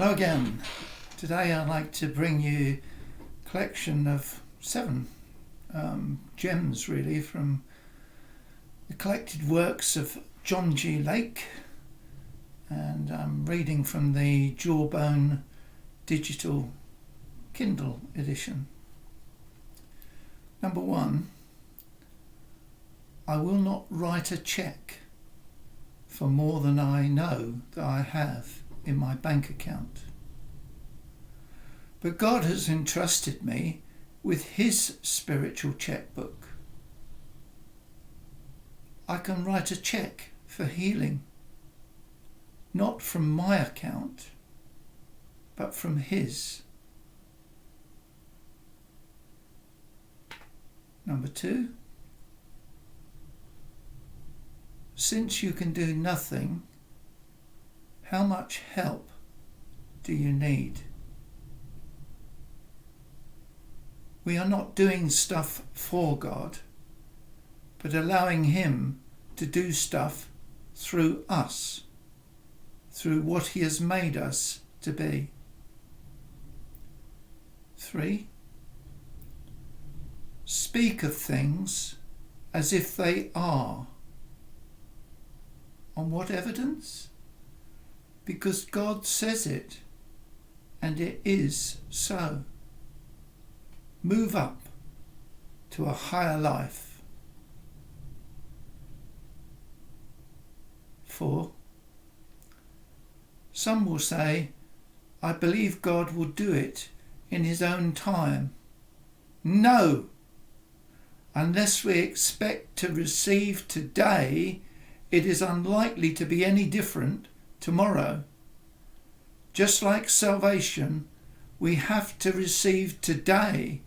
Hello again. Today I'd like to bring you a collection of 7 gems really from the collected works of John G. Lake, and I'm reading from the Jawbone digital Kindle edition. Number 1, I will not write a cheque for more than I know that I have in my bank account. But God has entrusted me with His spiritual checkbook. I can write a cheque for healing, not from my account, but from His. Number 2, since you can do nothing, how much help do you need? We are not doing stuff for God, but allowing Him to do stuff through us, through what He has made us to be. 3, speak of things as if they are. On what evidence? Because God says it, and it is so. Move up to a higher life. 4, some will say, I believe God will do it in His own time. No! Unless we expect to receive today, it is unlikely to be any different tomorrow. Just like salvation, we have to receive today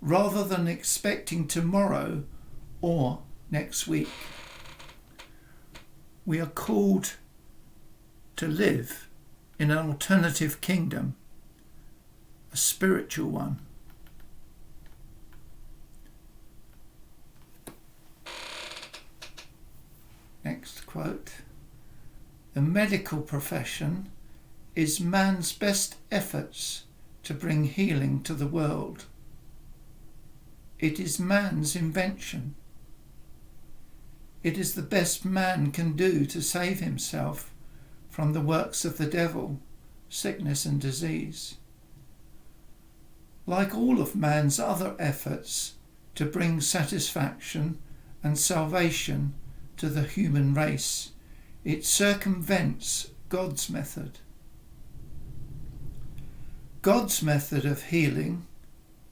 rather than expecting tomorrow or next week. We are called to live in an alternative kingdom, a spiritual one. Next quote. The medical profession is man's best efforts to bring healing to the world. It is man's invention. It is the best man can do to save himself from the works of the devil, sickness and disease. Like all of man's other efforts to bring satisfaction and salvation to the human race, it circumvents God's method. God's method of healing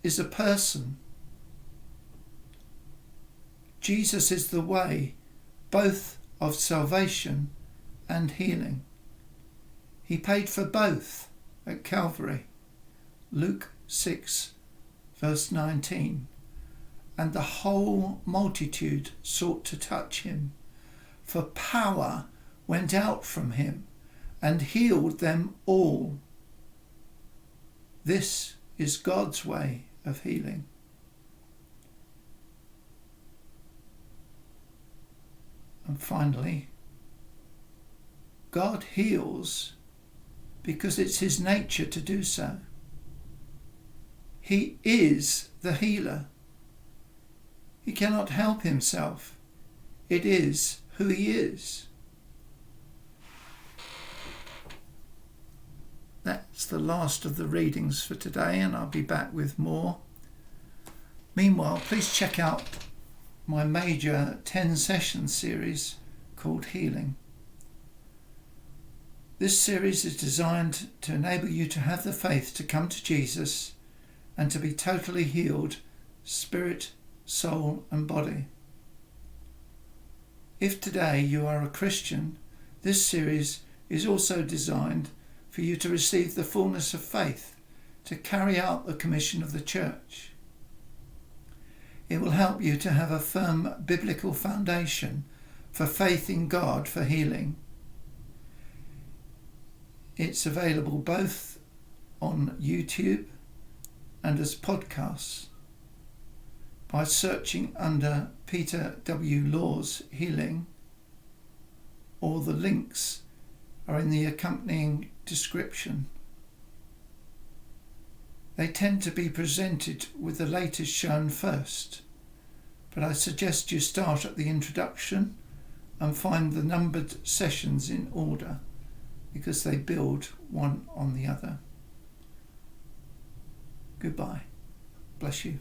is a person. Jesus is the way, both of salvation and healing. He paid for both at Calvary, Luke 6, verse 19, and the whole multitude sought to touch Him, for power went out from Him and healed them all. This is God's way of healing. And finally, God heals because it's His nature to do so. He is the healer. He cannot help Himself. It is who He is. That's the last of the readings for today, and I'll be back with more. Meanwhile, please check out my major 10-session series called Healing. This series is designed to enable you to have the faith to come to Jesus and to be totally healed, spirit, soul and body. If today you are a Christian, this series is also designed for you to receive the fullness of faith to carry out the commission of the church. It will help you to have a firm biblical foundation for faith in God for healing. It's available both on YouTube and as podcasts by searching under Peter W. Law's Healing, or the links are in the accompanying description They tend to be presented with the latest shown first, but I suggest you start at the introduction and find the numbered sessions in order, because they build one on the other. Goodbye. Bless you.